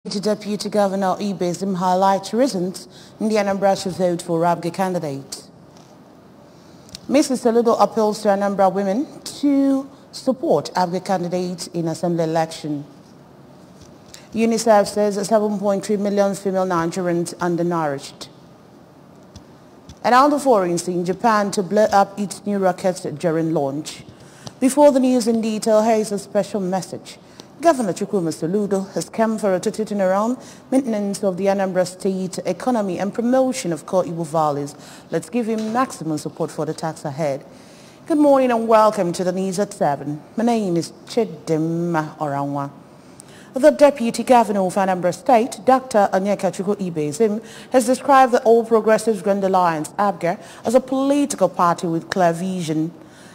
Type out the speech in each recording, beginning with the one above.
Deputy Governor Ibezim highlights reasons in the Anambra should vote for ABGA candidate. Mrs. Saludo appeals to Anambra women to support ABGA candidates in assembly election. UNICEF says 7.3 million female Nigerians undernourished. And on the foreign scene, Japan to blow up its new rockets during launch. Before the news in detail, here is a special message. Governor Chukwuma Soludo has come for a total turnaround, maintenance of the Anambra State economy and promotion of core Igbo values. Let's give him maximum support for the task ahead. Good morning and welcome to the news at 7. My name is Chidima Oranwa. The Deputy Governor of Anambra State, Dr. Onyekachukwu Ibezim, has described the All Progressives Grand Alliance, ABGA, as a political party with clear vision.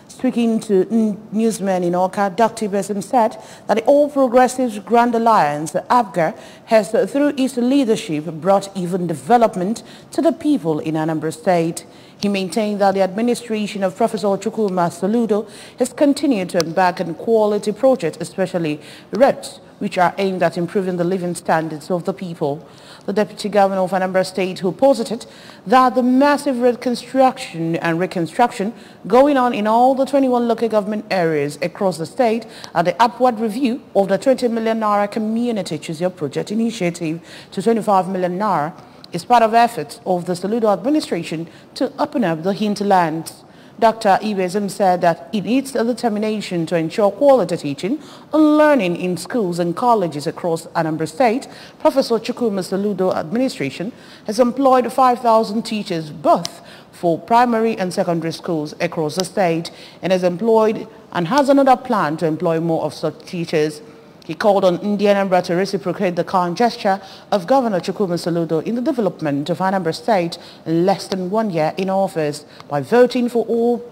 Speaking to newsmen in Awka, Dr. Ibezim said that the All Progressives Grand Alliance, ABGA, has, through its leadership, brought even development to the people in Anambra State. He maintained that the administration of Professor Chukwuma Soludo has continued to embark on quality projects, especially roads, which are aimed at improving the living standards of the people. The Deputy Governor of Anambra State, who posited that the massive road construction and reconstruction going on in all the 21 local government areas across the state and the upward review of the 20 million Naira Community Choose Your Project initiative to 25 million Naira is part of efforts of the Soludo administration to open up the hinterlands. Dr. Ibezim said that it needs a determination to ensure quality teaching and learning in schools and colleges across Anambra State. Professor Chukwuma Soludo administration has employed 5,000 teachers both for primary and secondary schools across the state and has another plan to employ more of such teachers. He called on Anambra to reciprocate the kind gesture of Governor Chukwuma Soludo in the development of Anambra State in less than 1 year in office by voting for all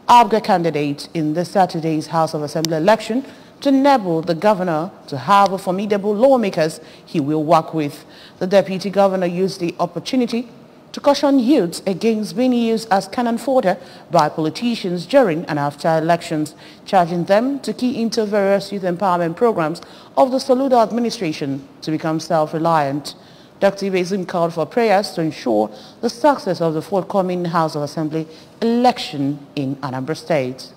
ABGA candidates in this Saturday's House of Assembly election to enable the governor to have formidable lawmakers he will work with. The deputy governor used the opportunity to caution youths against being used as cannon fodder by politicians during and after elections, charging them to key into various youth empowerment programs of the Soludo administration to become self-reliant. Dr. Ibezim called for prayers to ensure the success of the forthcoming House of Assembly election in Anambra State.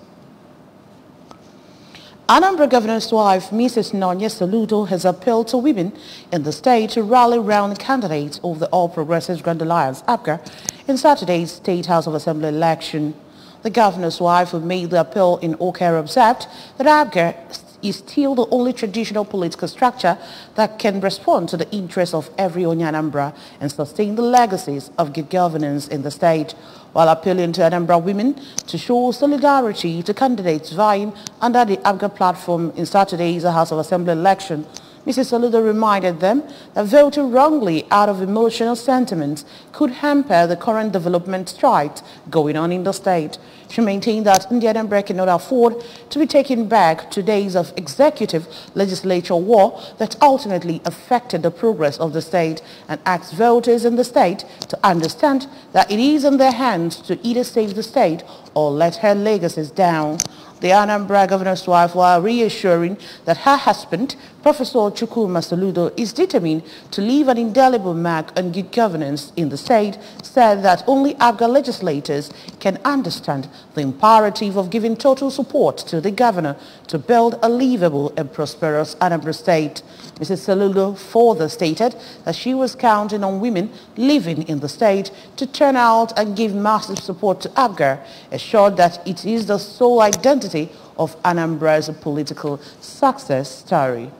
Anambra Governor's wife, Mrs. Nonya Soludo, has appealed to women in the state to rally round candidates of the All Progressives Grand Alliance, ABGA, in Saturday's State House of Assembly election. The governor's wife, who made the appeal in Okere, observed that ABGA is still the only traditional political structure that can respond to the interests of every Onyanambra and sustain the legacies of good governance in the state, while appealing to Anambra women to show solidarity to candidates vying under the ABGA platform in Saturday's House of Assembly election. Mrs. Soludo reminded them that voting wrongly out of emotional sentiments could hamper the current development strides going on in the state. She maintained that Anambra cannot afford to be taken back to days of executive legislature war that ultimately affected the progress of the state and asked voters in the state to understand that it is in their hands to either save the state or let her legacies down. The Anambra governor's wife, while reassuring that her husband, Professor Chukwuma Soludo, is determined to leave an indelible mark on good governance in the state, said that only ABGA legislators can understand the imperative of giving total support to the governor to build a livable and prosperous Anambra State. Mrs. Soludo further stated that she was counting on women living in the state to turn out and give massive support to ABGA, assured that it is the sole identity of Anambra's political success story.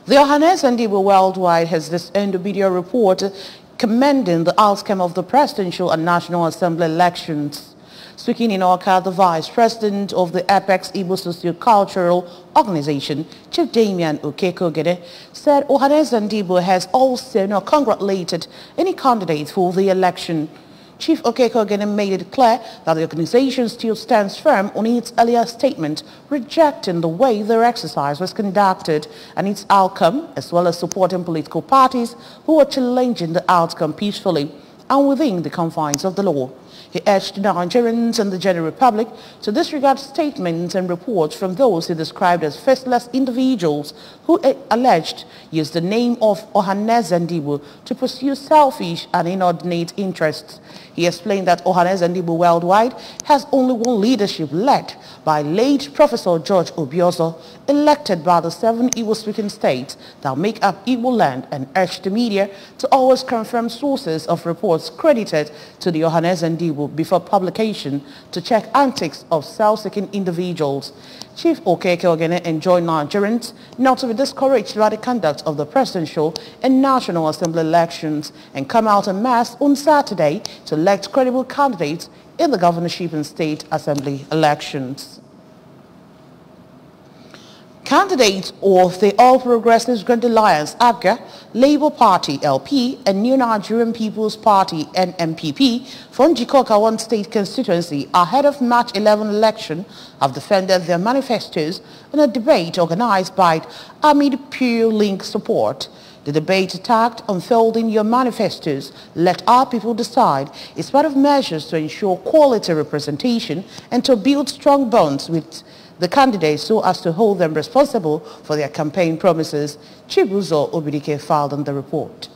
The Ohanes and Igbo Worldwide has disowned a video report commending the outcome of the presidential and national assembly elections. Speaking in Awka, the vice president of the Apex Igbo Socio-Cultural Organization, Chief Damian Okekogede, said Ohanes and Igbo has also not congratulated any candidate for the election. Chief Okekogede made it clear that the organization still stands firm on its earlier statement, rejecting the way their exercise was conducted and its outcome, as well as supporting political parties who are challenging the outcome peacefully and within the confines of the law. He urged Nigerians and the general public to disregard statements and reports from those he described as faceless individuals who alleged used the name of Ohanaeze Ndigbo to pursue selfish and inordinate interests. He explained that Ohanaeze Ndigbo Worldwide has only one leadership led by late Professor George Obiozor, elected by the 7 Igbo-speaking states that make up Igbo land, and urged the media to always confirm sources of reports credited to the Ohanaeze Ndigbo before publication to check antics of self-seeking individuals. Chief Okeke Ogene enjoined Nigerians not to be discouraged by the conduct of the presidential and National Assembly elections and come out en masse on Saturday to elect credible candidates in the governorship and state assembly elections. Candidates of the All Progressives Grand Alliance (APGA), Labour Party (LP), and New Nigerian People's Party (NNPP) from Njikọka state constituency ahead of March 11 election have defended their manifestos in a debate organized by Amid Pure Link Support. The debate tagged Unfolding Your Manifestos, Let Our People Decide is part of measures to ensure quality representation and to build strong bonds with the candidates so as to hold them responsible for their campaign promises. Chibuzo Obidike filed on the report.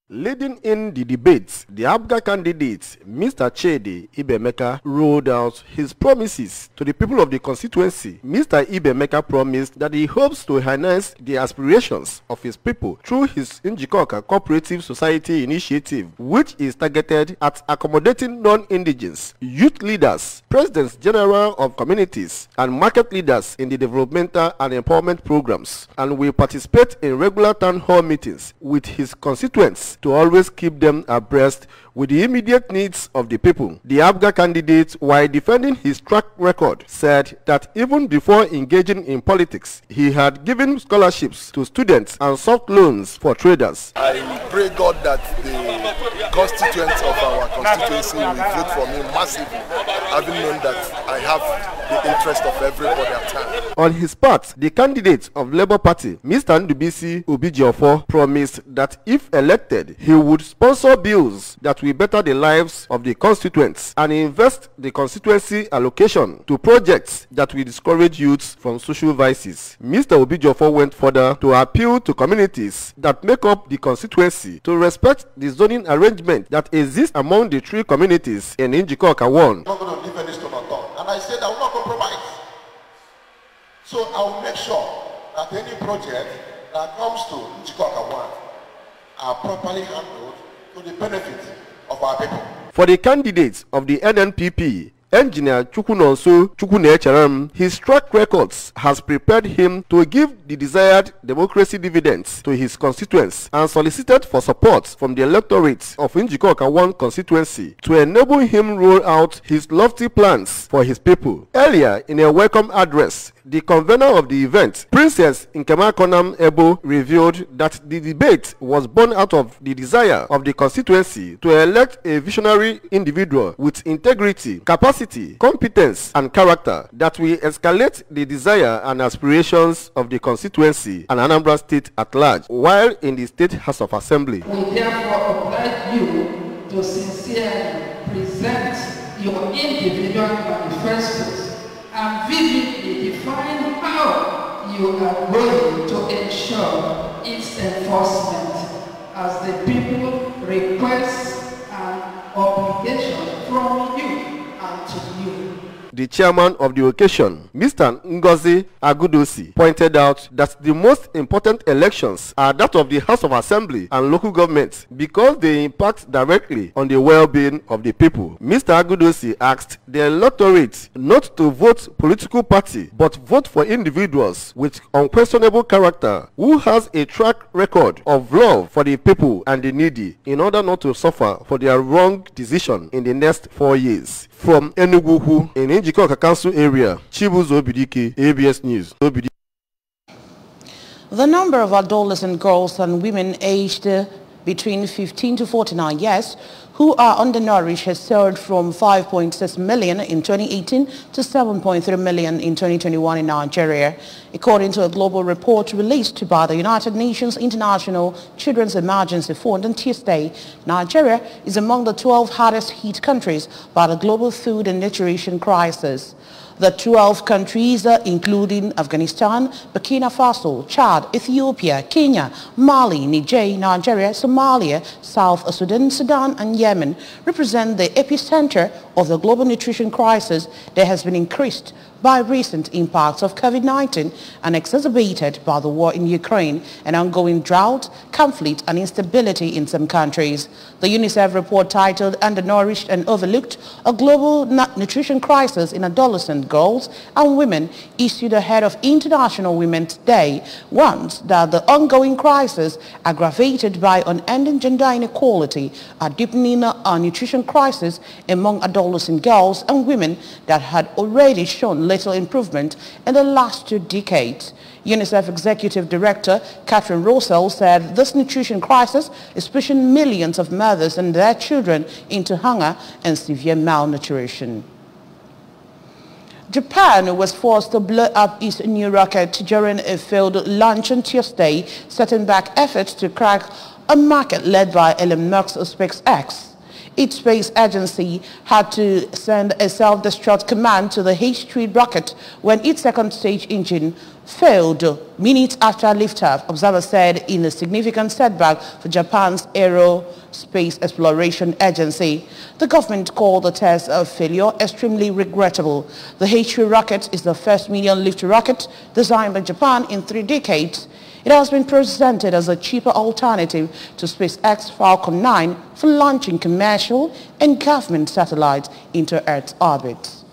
Leading in the debates, the APGA candidate, Mr. Chidi Ibemeka, rolled out his promises to the people of the constituency. Mr. Ibemeka promised that he hopes to harness the aspirations of his people through his Njikọka Cooperative Society initiative, which is targeted at accommodating non-indigenous, youth leaders, presidents general of communities, and market leaders in the developmental and empowerment programs, and will participate in regular town hall meetings with his constituents to always keep them abreast with the immediate needs of the people. The APGA candidate, while defending his track record, said that even before engaging in politics, he had given scholarships to students and soft loans for traders. I pray God that the constituents of our constituency will vote for me massively, having known that I have the interest of everybody at hand. On his part, the candidate of Labour Party, Mr. Ndubisi Obijiofo, promised that if elected, he would sponsor bills that will better the lives of the constituents and invest the constituency allocation to projects that will discourage youths from social vices. Mr. Obijiofo went further to appeal to communities that make up the constituency to respect the zoning arrangement that exists among the 3 communities in Njikọka 1. I'm not going to leave any stone unturned, and I said I will not compromise. So I will make sure that any project that comes to Njikọka 1 are properly handled to the benefit of our people. For the candidates of the NNPP, Engineer Chukwunonso Chukwunecharam, his track records has prepared him to give the desired democracy dividends to his constituents and solicited for support from the electorate of Njikọka 1 constituency to enable him roll out his lofty plans for his people. Earlier, in a welcome address, the convener of the event, Princess Nkema Konam Ebo, revealed that the debate was born out of the desire of the constituency to elect a visionary individual with integrity, capacity, competence, and character that will escalate the desire and aspirations of the constituency and Anambra State at large, while in the State House of Assembly. We therefore oblige you to sincerely present your individual manifestos and vividly define how you are going to ensure its enforcement as the people request an obligation from you and to you. The chairman of the occasion, Mr. Ngozi Agudosi, pointed out that the most important elections are that of the House of Assembly and local government because they impact directly on the well-being of the people. Mr. Agudosi asked the electorate not to vote political party but vote for individuals with unquestionable character who has a track record of love for the people and the needy in order not to suffer for their wrong decision in the next 4 years. From Enugu in Njikọka Council area, Chibuzo Obidike, ABS News. The number of adolescent girls and women aged between 15 to 49 years who are undernourished has soared from 5.6 million in 2018 to 7.3 million in 2021 in Nigeria, according to a global report released by the United Nations International Children's Emergency Fund on Tuesday. Nigeria is among the 12 hardest hit countries by the global food and nutrition crisis. The 12 countries, including Afghanistan, Burkina Faso, Chad, Ethiopia, Kenya, Mali, Niger, Nigeria, Somalia, South Sudan, Sudan, and Yemen, represent the epicenter of the global nutrition crisis that has been increased by recent impacts of COVID-19 and exacerbated by the war in Ukraine and ongoing drought, conflict, and instability in some countries. The UNICEF report titled Undernourished and Overlooked, a Global Nutrition Crisis in Adolescent Girls and Women, issued ahead of International Women's Day, warns that the ongoing crisis, aggravated by unending gender inequality, are deepening a nutrition crisis among adolescent girls and women that had already shown little improvement in the last 2 decades. UNICEF Executive Director Catherine Russell said this nutrition crisis is pushing millions of mothers and their children into hunger and severe malnutrition. Japan was forced to blow up its new rocket during a failed launch on Tuesday, setting back efforts to crack a market led by Elon Musk's SpaceX. Its space agency had to send a self-destruct command to the H3 rocket when its second stage engine failed minutes after liftoff, observers said, in a significant setback for Japan's Aerospace Exploration Agency. The government called the test of failure extremely regrettable. The H3 rocket is the first medium-lift rocket designed by Japan in 3 decades. It has been presented as a cheaper alternative to SpaceX Falcon 9 for launching commercial and government satellites into Earth's orbit.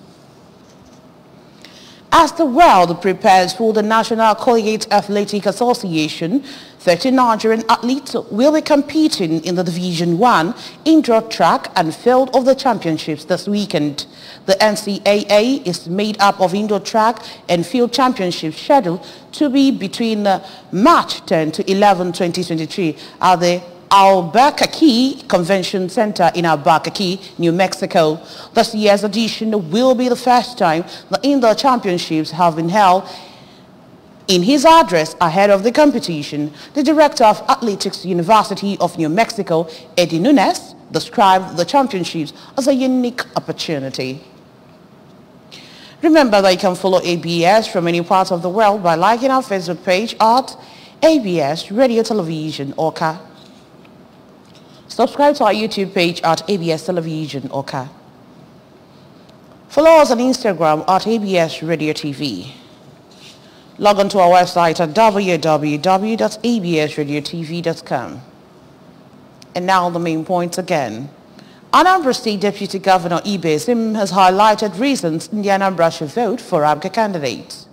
As the world prepares for the National Collegiate Athletic Association, 30 Nigerian athletes will be competing in the Division 1 indoor track and field of the championships this weekend. The NCAA is made up of indoor track and field championships scheduled to be between March 10 to 11, 2023 at the Albuquerque Convention Center in Albuquerque, New Mexico. This year's edition will be the first time the indoor championships have been held. In his address ahead of the competition, the director of Athletics University of New Mexico, Eddie Nunes, described the championships as a unique opportunity. Remember that you can follow ABS from any part of the world by liking our Facebook page at ABS Radio Television Oka. Subscribe to our YouTube page at ABS Television Oka. Follow us on Instagram at ABS Radio TV. Log on to our website at www.absradiotv.com. And now the main points again. Anambra State Deputy Governor Ibe Sim has highlighted reasons in the Anambra should vote for ABGA candidates.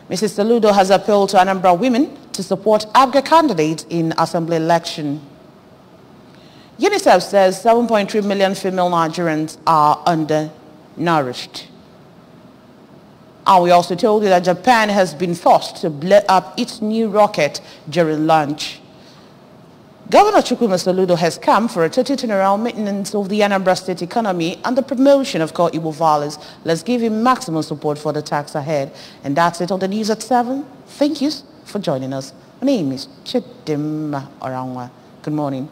Mrs. Saludo has appealed to Anambra women to support ABGA candidates in assembly election. UNICEF says 7.3 million female Nigerians are undernourished. And we also told you that Japan has been forced to blow up its new rocket during launch. Governor Chukwuma Soludo has come for a total turnaround maintenance of the Anambra State economy and the promotion of core Igbo values. Let's give him maximum support for the task ahead. And that's it on the news at 7. Thank you for joining us. My name is Chidimma Orangwa. Good morning.